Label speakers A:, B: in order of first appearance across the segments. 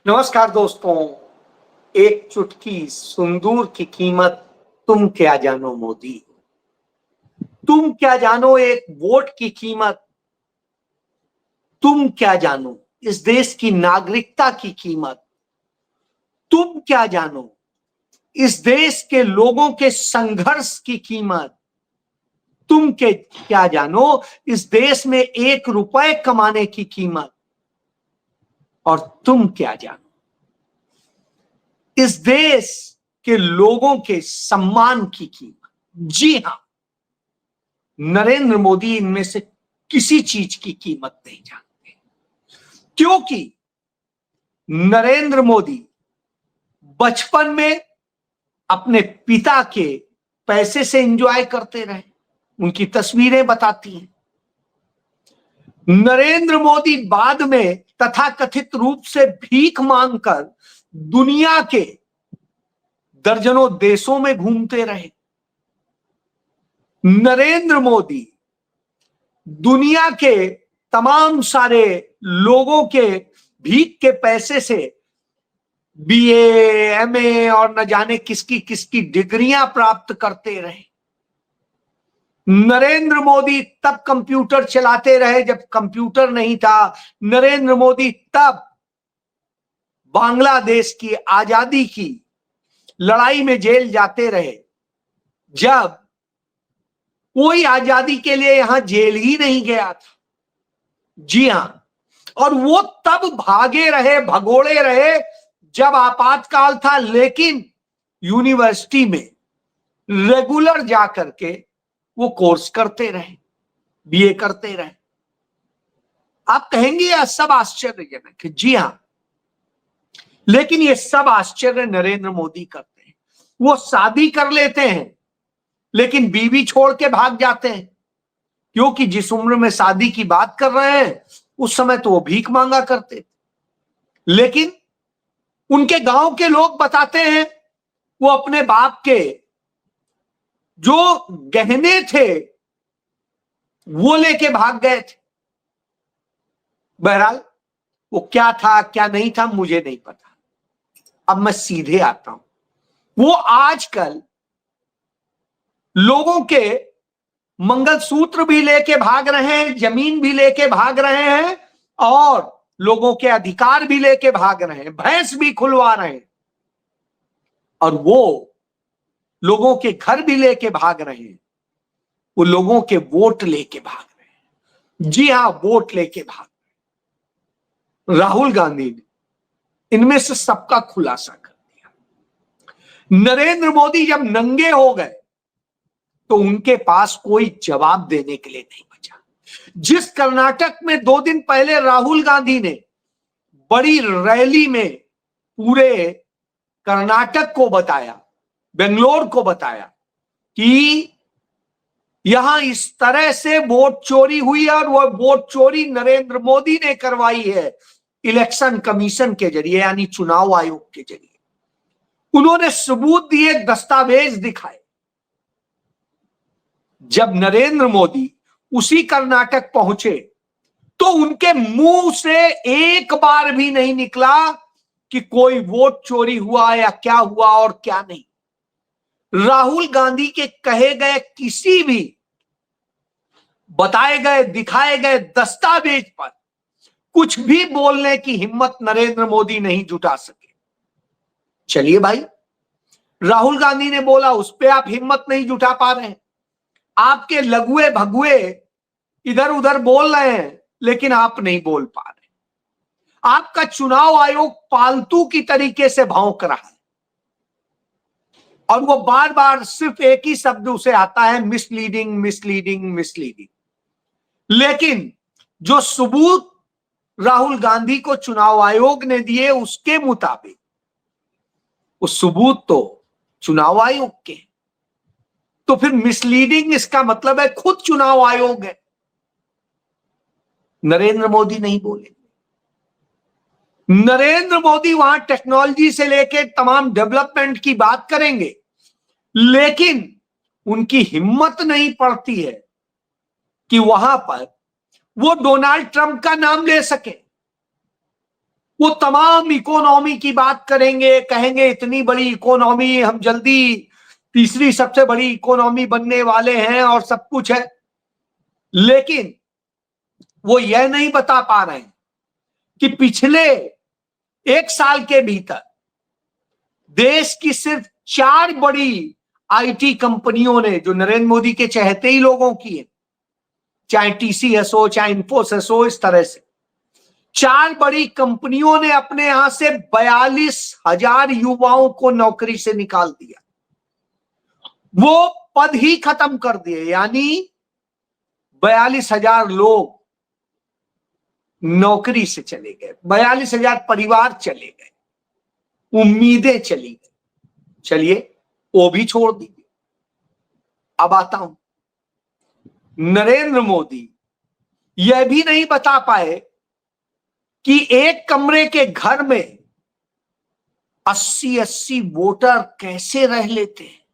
A: नमस्कार दोस्तों। एक चुटकी सिंदूर की कीमत तुम क्या जानो मोदी। तुम क्या जानो एक वोट की कीमत। तुम क्या जानो इस देश की नागरिकता की कीमत। तुम क्या जानो इस देश के लोगों के संघर्ष की कीमत। तुम के क्या जानो इस देश में 1 रुपए कमाने की कीमत। और तुम क्या जानो इस देश के लोगों के सम्मान की कीमत। जी हां, नरेंद्र मोदी इनमें से किसी चीज की कीमत नहीं जानते, क्योंकि नरेंद्र मोदी बचपन में अपने पिता के पैसे से एंजॉय करते रहे। उनकी तस्वीरें बताती हैं। नरेंद्र मोदी बाद में तथाकथित रूप से भीख मांगकर दुनिया के दर्जनों देशों में घूमते रहे। नरेंद्र मोदी दुनिया के तमाम सारे लोगों के भीख के पैसे से बीए, एमए और न जाने किसकी किसकी डिग्रियां प्राप्त करते रहे। नरेंद्र मोदी तब कंप्यूटर चलाते रहे जब कंप्यूटर नहीं था। नरेंद्र मोदी तब बांग्लादेश की आजादी की लड़ाई में जेल जाते रहे जब कोई आजादी के लिए यहां जेल ही नहीं गया था। जी हां, और वो तब भागे रहे, भगोड़े रहे जब आपातकाल था, लेकिन यूनिवर्सिटी में रेगुलर जाकर के वो कोर्स करते रहे, बीए करते रहे। आप कहेंगे यह सब आश्चर्यजनक है। जी हां, लेकिन ये सब आश्चर्य नरेंद्र मोदी करते हैं। वो शादी कर लेते हैं लेकिन बीवी छोड़ के भाग जाते हैं, क्योंकि जिस उम्र में शादी की बात कर रहे हैं उस समय तो वो भीख मांगा करते थे। लेकिन उनके गांव के लोग बताते हैं वो अपने बाप के जो गहने थे वो लेके भाग गए थे। बहरहाल वो क्या था क्या नहीं था मुझे नहीं पता। अब मैं सीधे आता हूं। वो आजकल लोगों के मंगलसूत्र भी लेके भाग रहे हैं, जमीन भी लेके भाग रहे हैं और लोगों के अधिकार भी लेके भाग रहे हैं, भैंस भी खुलवा रहे हैं और वो लोगों के घर भी लेके भाग रहे हैं। वो लोगों के वोट लेके भाग रहे हैं। जी हां, वोट लेके भाग रहे हैं। राहुल गांधी ने इनमें से सबका खुलासा कर दिया। नरेंद्र मोदी जब नंगे हो गए तो उनके पास कोई जवाब देने के लिए नहीं बचा। जिस कर्नाटक में 2 दिन पहले राहुल गांधी ने बड़ी रैली में पूरे कर्नाटक को बताया, बेंगलोर को बताया कि यहां इस तरह से वोट चोरी हुई है और वह वोट चोरी नरेंद्र मोदी ने करवाई है इलेक्शन कमीशन के जरिए, यानी चुनाव आयोग के जरिए। उन्होंने सबूत दिए, दस्तावेज दिखाए। जब नरेंद्र मोदी उसी कर्नाटक पहुंचे तो उनके मुंह से एक बार भी नहीं निकला कि कोई वोट चोरी हुआ या क्या हुआ और क्या नहीं। राहुल गांधी के कहे गए किसी भी बताए गए दिखाए गए दस्तावेज पर कुछ भी बोलने की हिम्मत नरेंद्र मोदी नहीं जुटा सके। चलिए भाई, राहुल गांधी ने बोला, उस पर आप हिम्मत नहीं जुटा पा रहे हैं। आपके लघुए भगुए इधर उधर बोल रहे हैं लेकिन आप नहीं बोल पा रहे। आपका चुनाव आयोग पालतू की तरीके से भौंक रहा है और वो बार बार सिर्फ एक ही शब्द उसे आता है, मिसलीडिंग मिसलीडिंग मिसलीडिंग। लेकिन जो सबूत राहुल गांधी को चुनाव आयोग ने दिए उसके मुताबिक वो सबूत तो चुनाव आयोग के, तो फिर मिसलीडिंग इसका मतलब है खुद चुनाव आयोग है। नरेंद्र मोदी नहीं बोले। नरेंद्र मोदी वहां टेक्नोलॉजी से लेकर तमाम डेवलपमेंट की बात करेंगे, लेकिन उनकी हिम्मत नहीं पड़ती है कि वहां पर वो डोनाल्ड ट्रंप का नाम ले सके। वो तमाम इकोनॉमी की बात करेंगे, कहेंगे इतनी बड़ी इकोनॉमी, हम जल्दी तीसरी सबसे बड़ी इकोनॉमी बनने वाले हैं और सब कुछ है। लेकिन वो यह नहीं बता पा रहे हैं कि पिछले 1 साल के भीतर देश की सिर्फ 4 बड़ी आईटी कंपनियों ने, जो नरेंद्र मोदी के चहेते ही लोगों की है, चाहे टीसीएस हो, चाहे इंफोसिस हो, इस तरह से 4 बड़ी कंपनियों ने अपने यहां से 42,000 युवाओं को नौकरी से निकाल दिया। वो पद ही खत्म कर दिए, यानी 42,000 लोग नौकरी से चले गए, 42,000 परिवार चले गए, उम्मीदें चली गई। चलिए वो भी छोड़ दीजिए। अब आता हूं, नरेंद्र मोदी यह भी नहीं बता पाए कि एक कमरे के घर में 80-80 वोटर कैसे रह लेते हैं।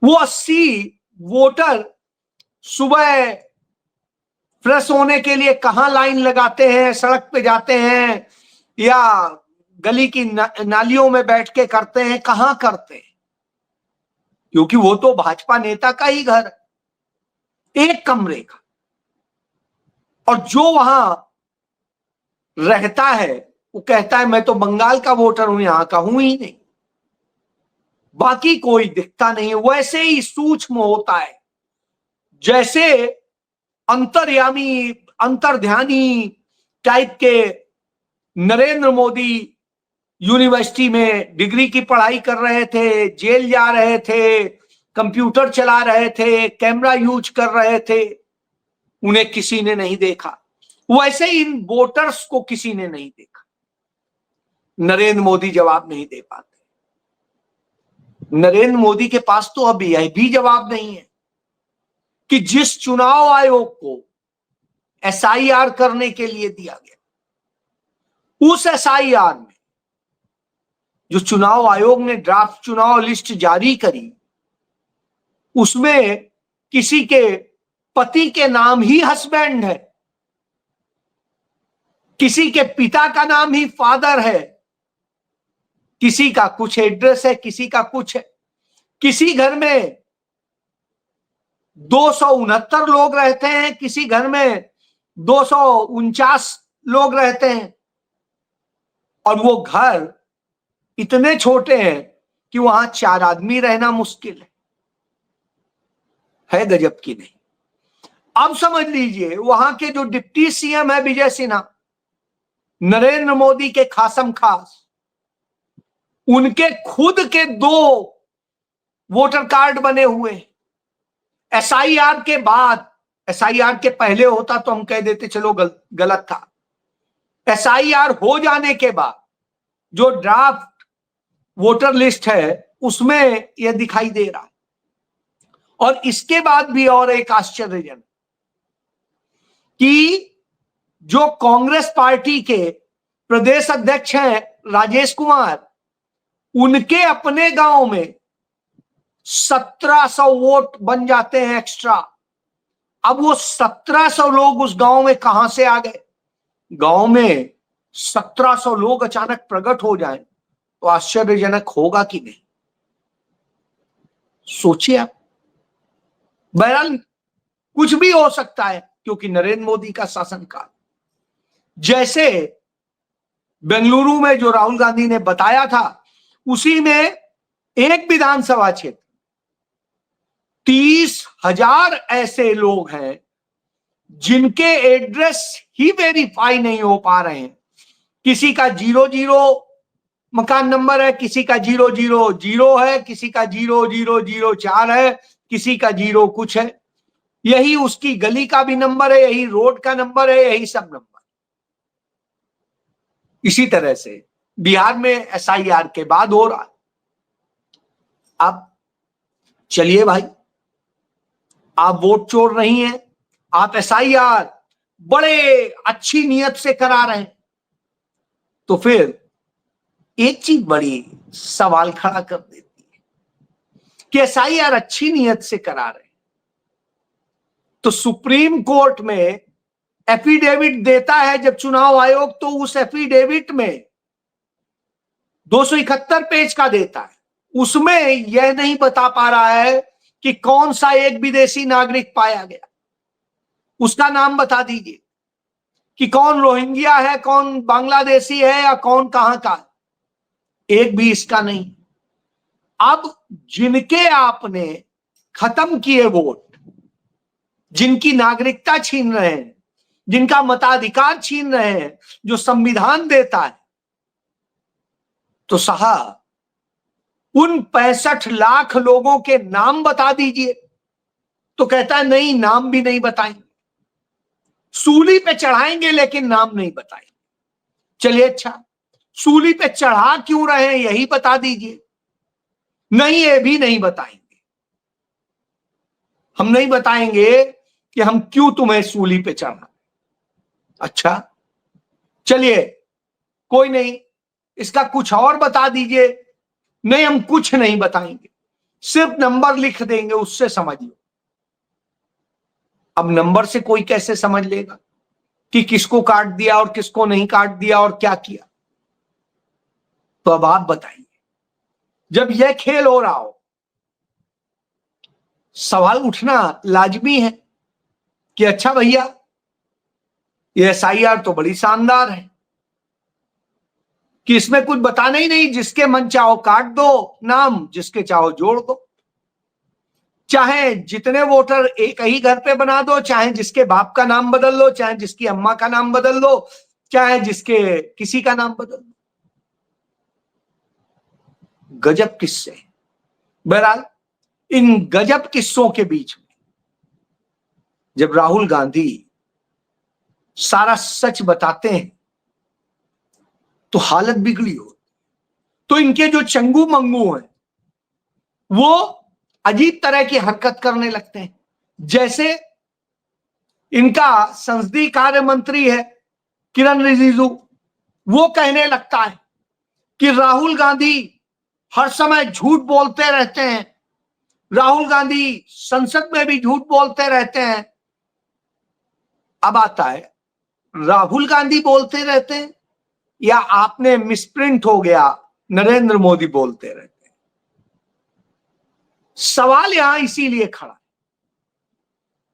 A: वो 80 वोटर सुबह फ्रेश होने के लिए कहां लाइन लगाते हैं, सड़क पे जाते हैं या गली की नालियों में बैठ के करते हैं, कहां करते हैं, क्योंकि वो तो भाजपा नेता का ही घर है, एक कमरे का। और जो वहां रहता है वो कहता है मैं तो बंगाल का वोटर हूं, यहां का हूं ही नहीं, बाकी कोई दिखता नहीं है। वैसे ही सूक्ष्म होता है जैसे अंतर्यामी, अंतर्ध्यानी टाइप के नरेंद्र मोदी यूनिवर्सिटी में डिग्री की पढ़ाई कर रहे थे, जेल जा रहे थे, कंप्यूटर चला रहे थे, कैमरा यूज कर रहे थे, उन्हें किसी ने नहीं देखा। वैसे ही इन वोटर्स को किसी ने नहीं देखा। नरेंद्र मोदी जवाब नहीं दे पाते। नरेंद्र मोदी के पास तो अब यह भी जवाब नहीं है कि जिस चुनाव आयोग को एसआईआर करने के लिए दिया गया, उस एसआईआर में जो चुनाव आयोग ने ड्राफ्ट चुनाव लिस्ट जारी करी, उसमें किसी के पति के नाम ही हस्बैंड है, किसी के पिता का नाम ही फादर है, किसी का कुछ एड्रेस है, किसी का कुछ है। किसी घर में 269 लोग रहते हैं, किसी घर में 249 लोग रहते हैं, और वो घर इतने छोटे हैं कि वहां 4 आदमी रहना मुश्किल है गजब की नहीं। अब समझ लीजिए, वहां के जो डिप्टी सीएम है विजय सिन्हा, नरेंद्र मोदी के खासम खास, उनके खुद के 2 वोटर कार्ड बने हुए। एसआईआर के बाद, एसआईआर के पहले होता तो हम कह देते चलो गलत था। एसआईआर हो जाने के बाद जो ड्राफ्ट वोटर लिस्ट है उसमें यह दिखाई दे रहा है। और इसके बाद भी और एक आश्चर्यजनक, कि जो कांग्रेस पार्टी के प्रदेश अध्यक्ष हैं राजेश कुमार, उनके अपने गांव में 1700 वोट बन जाते हैं एक्स्ट्रा। अब वो 1700 लोग उस गांव में कहां से आ गए? गांव में 1700 लोग अचानक प्रकट हो जाएं तो आश्चर्यजनक होगा कि नहीं? सोचिए आप। बहरहाल कुछ भी हो सकता है, क्योंकि नरेंद्र मोदी का शासनकाल, जैसे बेंगलुरु में जो राहुल गांधी ने बताया था, उसी में एक विधानसभा क्षेत्र 30,000 ऐसे लोग हैं जिनके एड्रेस ही वेरीफाई नहीं हो पा रहे हैं। किसी का 00 मकान नंबर है, किसी का 000 है, किसी का 0004 है, किसी का 0 कुछ है। यही उसकी गली का भी नंबर है, यही रोड का नंबर है, यही सब नंबर। इसी तरह से बिहार में एसआईआर के बाद हो रहा है। अब चलिए भाई, आप वोट चोर नहीं हैं, आप एसआईआर बड़े अच्छी नियत से करा रहे हैं, तो फिर एक चीज बड़ी सवाल खड़ा कर देती है कि एसआईआर अच्छी नियत से करा रहे हैं, तो सुप्रीम कोर्ट में एफिडेविट देता है जब चुनाव आयोग, तो उस एफिडेविट में 271 पेज का देता है, उसमें यह नहीं बता पा रहा है कि कौन सा एक विदेशी नागरिक पाया गया, उसका नाम बता दीजिए कि कौन रोहिंग्या है, कौन बांग्लादेशी है, या कौन कहां का है। एक भी इसका नहीं। अब जिनके आपने खत्म किए वोट, जिनकी नागरिकता छीन रहे हैं, जिनका मताधिकार छीन रहे हैं, जो संविधान देता है, तो साहब उन 65 लाख लोगों के नाम बता दीजिए। तो कहता है नहीं, नाम भी नहीं बताएंगे, सूली पे चढ़ाएंगे लेकिन नाम नहीं बताएंगे। चलिए अच्छा, सूली पे चढ़ा क्यों रहे हैं यही बता दीजिए। नहीं, ये भी नहीं बताएंगे, हम नहीं बताएंगे कि हम क्यों तुम्हें सूली पे चढ़ा। अच्छा चलिए कोई नहीं, इसका कुछ और बता दीजिए। नहीं, हम कुछ नहीं बताएंगे, सिर्फ नंबर लिख देंगे, उससे समझ लो। अब नंबर से कोई कैसे समझ लेगा कि किसको काट दिया और किसको नहीं काट दिया और क्या किया। तो अब आप बताइए, जब यह खेल हो रहा हो, सवाल उठना लाजमी है कि अच्छा भैया, ये SIR तो बड़ी शानदार है कि इसमें कुछ बताना ही नहीं, जिसके मन चाहो काट दो नाम, जिसके चाहो जोड़ दो, चाहे जितने वोटर एक ही घर पे बना दो, चाहे जिसके बाप का नाम बदल लो, चाहे जिसकी अम्मा का नाम बदल लो, चाहे जिसके किसी का नाम बदल लो। गजब किस्से। बहरहाल इन गजब किस्सों के बीच में जब राहुल गांधी सारा सच बताते हैं तो हालत बिगड़ी हो। तो इनके जो चंगू मंगू हैं वो अजीब तरह की हरकत करने लगते हैं। जैसे इनका संसदीय कार्य मंत्री है किरण रिजिजू, वो कहने लगता है कि राहुल गांधी हर समय झूठ बोलते रहते हैं, राहुल गांधी संसद में भी झूठ बोलते रहते हैं। अब आता है, राहुल गांधी बोलते रहते हैं या आपने मिसप्रिंट हो गया, नरेंद्र मोदी बोलते रहते हैं। सवाल यहां इसीलिए खड़ा है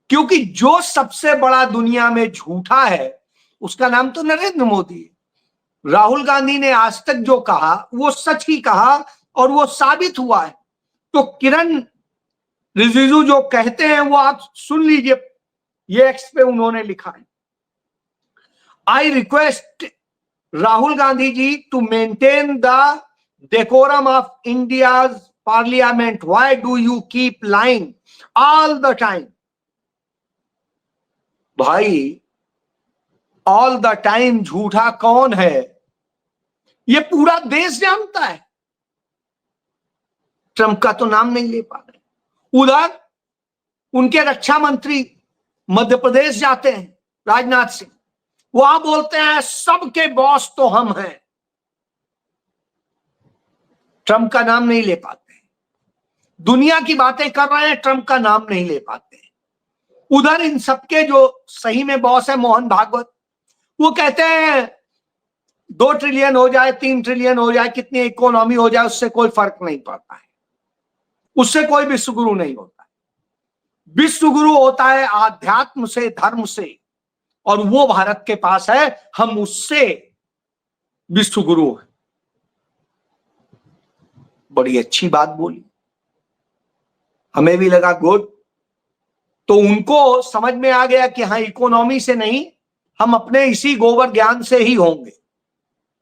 A: क्योंकि जो सबसे बड़ा दुनिया में झूठा है उसका नाम तो नरेंद्र मोदी है। राहुल गांधी ने आज तक जो कहा वो सच ही कहा और वो साबित हुआ है। तो किरण रिजिजू जो कहते हैं वो आप सुन लीजिए, ये एक्स पे उन्होंने लिखा है, I request Rahul Gandhi ji to maintain the decorum of India's parliament, why do you keep lying all the time. भाई ऑल द टाइम झूठा कौन है ये पूरा देश जानता है। ट्रंप का तो नाम नहीं ले पा रहे। उधर उनके रक्षा मंत्री मध्य प्रदेश जाते हैं, राजनाथ सिंह, वहां बोलते हैं सबके बॉस तो हम हैं। ट्रंप का नाम नहीं ले पाते, दुनिया की बातें कर रहे हैं, ट्रंप का नाम नहीं ले पाते। उधर इन सबके जो सही में बॉस है मोहन भागवत, वो कहते हैं 2 ट्रिलियन हो जाए, 3 ट्रिलियन हो जाए, कितनी इकोनॉमी हो जाए, उससे कोई फर्क नहीं पड़ता है, उससे कोई विश्वगुरु नहीं होता है। विश्वगुरु होता है आध्यात्म से, धर्म से, और वो भारत के पास है, हम उससे विश्वगुरु हैं। बड़ी अच्छी बात बोली, हमें भी लगा गुड। तो उनको समझ में आ गया कि हाँ, इकोनॉमी से नहीं, हम अपने इसी गोबर ज्ञान से ही होंगे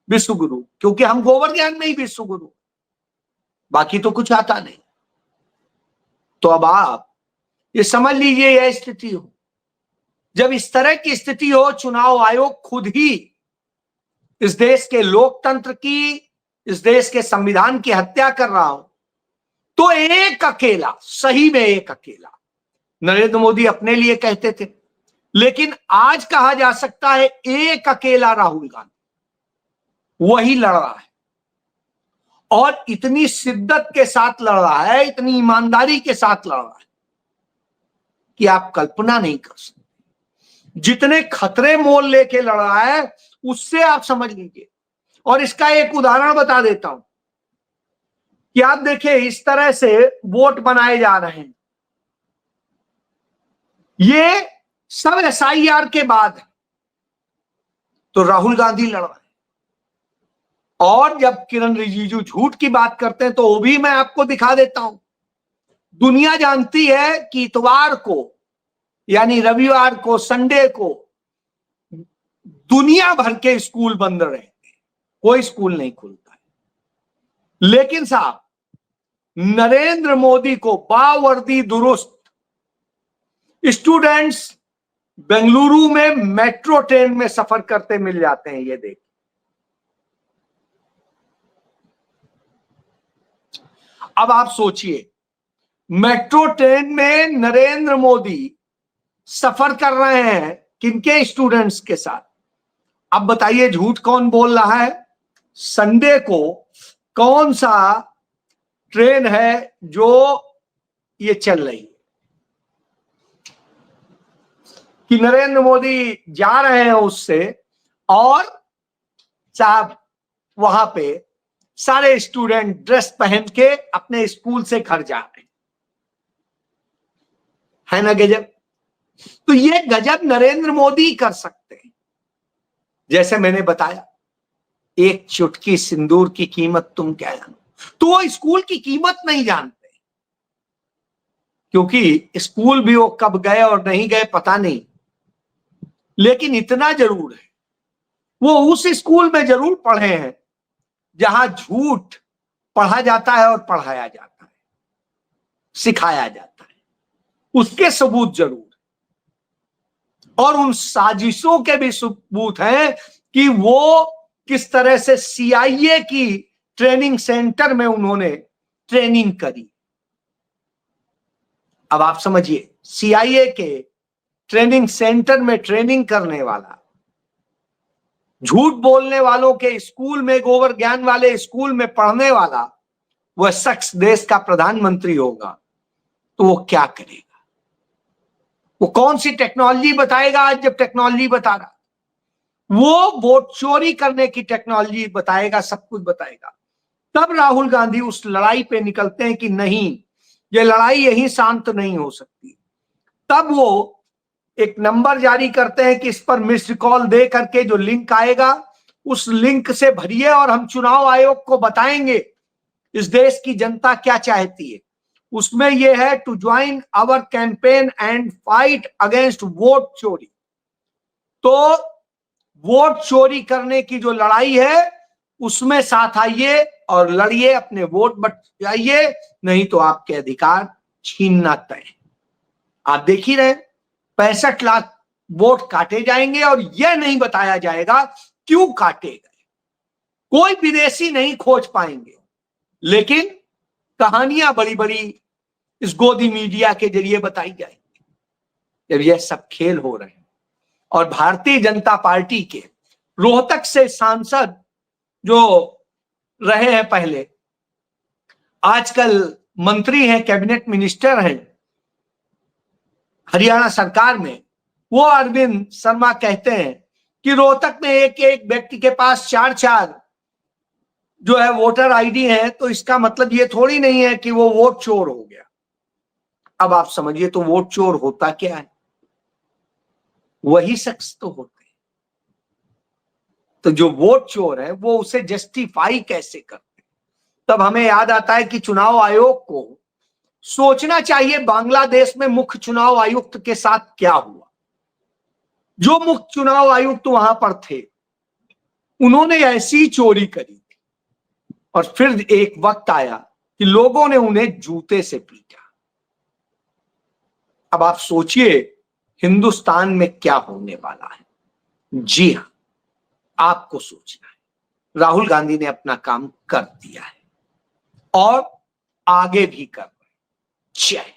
A: विश्वगुरु, क्योंकि हम गोबर ज्ञान में ही विश्वगुरु, बाकी तो कुछ आता नहीं। तो अब आप ये समझ लीजिए, यह स्थिति हो, जब इस तरह की स्थिति हो, चुनाव आयोग खुद ही इस देश के लोकतंत्र की, इस देश के संविधान की हत्या कर रहा हो, तो एक अकेला, सही में एक अकेला, नरेंद्र मोदी अपने लिए कहते थे, लेकिन आज कहा जा सकता है एक अकेला राहुल गांधी वही लड़ रहा है, और इतनी शिद्दत के साथ लड़ रहा है, इतनी ईमानदारी के साथ लड़ रहा है कि आप कल्पना नहीं कर सकते। जितने खतरे मोल लेके लड़ रहा है उससे आप समझ लीजिए। और इसका एक उदाहरण बता देता हूं कि आप देखिए इस तरह से वोट बनाए जा रहे हैं, ये सब SIR के बाद है। तो राहुल गांधी लड़ रहे हैं, और जब किरण रिजिजू झूठ की बात करते हैं तो वो भी मैं आपको दिखा देता हूं। दुनिया जानती है कि इतवार को यानी रविवार को, संडे को दुनिया भर के स्कूल बंद रहते हैं, कोई स्कूल नहीं खुलता है। लेकिन साहब नरेंद्र मोदी को बावर्दी दुरुस्त स्टूडेंट्स बेंगलुरु में मेट्रो ट्रेन में सफर करते मिल जाते हैं। ये देख, अब आप सोचिए मेट्रो ट्रेन में नरेंद्र मोदी सफर कर रहे हैं किनके स्टूडेंट्स के साथ। अब बताइए झूठ कौन बोल रहा है? संडे को कौन सा ट्रेन है जो ये चल रही है कि नरेंद्र मोदी जा रहे हैं उससे, और साहब वहां पे सारे स्टूडेंट ड्रेस पहन के अपने स्कूल से घर जा रहे हैं। है ना गजब? तो ये गजब नरेंद्र मोदी कर सकते हैं। जैसे मैंने बताया, एक चुटकी सिंदूर की कीमत तुम क्या जानो, तो वो स्कूल की कीमत नहीं जानते, क्योंकि स्कूल भी वो कब गए और नहीं गए पता नहीं। लेकिन इतना जरूर है, वो उस स्कूल में जरूर पढ़े हैं जहां झूठ पढ़ा जाता है और पढ़ाया जाता है, सिखाया जाता है, उसके सबूत जरूर। और उन साजिशों के भी सबूत हैं कि वो किस तरह से CIA की ट्रेनिंग सेंटर में उन्होंने ट्रेनिंग करी। अब आप समझिए, CIA के ट्रेनिंग सेंटर में ट्रेनिंग करने वाला, झूठ बोलने वालों के स्कूल में, गोबर ज्ञान वाले स्कूल में पढ़ने वाला वह शख्स देश का प्रधानमंत्री होगा तो वो क्या करेगा? वो कौन सी टेक्नोलॉजी बताएगा? आज जब टेक्नोलॉजी बता रहा, वो वोट चोरी करने की टेक्नोलॉजी बताएगा, सब कुछ बताएगा। तब राहुल गांधी उस लड़ाई पे निकलते हैं कि नहीं, ये लड़ाई यहीं शांत नहीं हो सकती। तब वो एक नंबर जारी करते हैं कि इस पर मिस्ड कॉल दे करके जो लिंक आएगा उस लिंक से भरिए और हम चुनाव आयोग को बताएंगे इस देश की जनता क्या चाहती है। उसमें यह है to join our campaign and fight against vote चोरी। तो वोट चोरी करने की जो लड़ाई है उसमें साथ आइए और लड़िए, अपने वोट बचाइए, नहीं तो आपके अधिकार छीनना तय। आप देख ही रहे, 65 लाख वोट काटे जाएंगे और यह नहीं बताया जाएगा क्यों काटे गए। कोई विदेशी नहीं खोज पाएंगे, लेकिन कहानियां बड़ी बड़ी इस गोदी मीडिया के जरिए बताई जाएंगी। जब यह सब खेल हो रहे हैं और भारतीय जनता पार्टी के रोहतक से सांसद जो रहे हैं पहले, आजकल मंत्री हैं, कैबिनेट मिनिस्टर हैं हरियाणा सरकार में, वो अरविंद शर्मा कहते हैं कि रोहतक में एक एक व्यक्ति के पास 4-4 जो है वोटर ID है, तो इसका मतलब ये थोड़ी नहीं है कि वो वोट चोर हो गया। अब आप समझिए तो वोट चोर होता क्या है? वही शख्स तो होते हैं। तो जो वोट चोर है वो उसे जस्टिफाई कैसे करते? तब हमें याद आता है कि चुनाव आयोग को सोचना चाहिए बांग्लादेश में मुख्य चुनाव आयुक्त के साथ क्या हुआ। जो मुख्य चुनाव आयुक्त वहां पर थे उन्होंने ऐसी चोरी करी थी और फिर एक वक्त आया कि लोगों ने उन्हें जूते से पीटा। अब आप सोचिए हिंदुस्तान में क्या होने वाला है। जी हां, आपको सोचना है। राहुल गांधी ने अपना काम कर दिया है और आगे भी कर रहे हैं। जय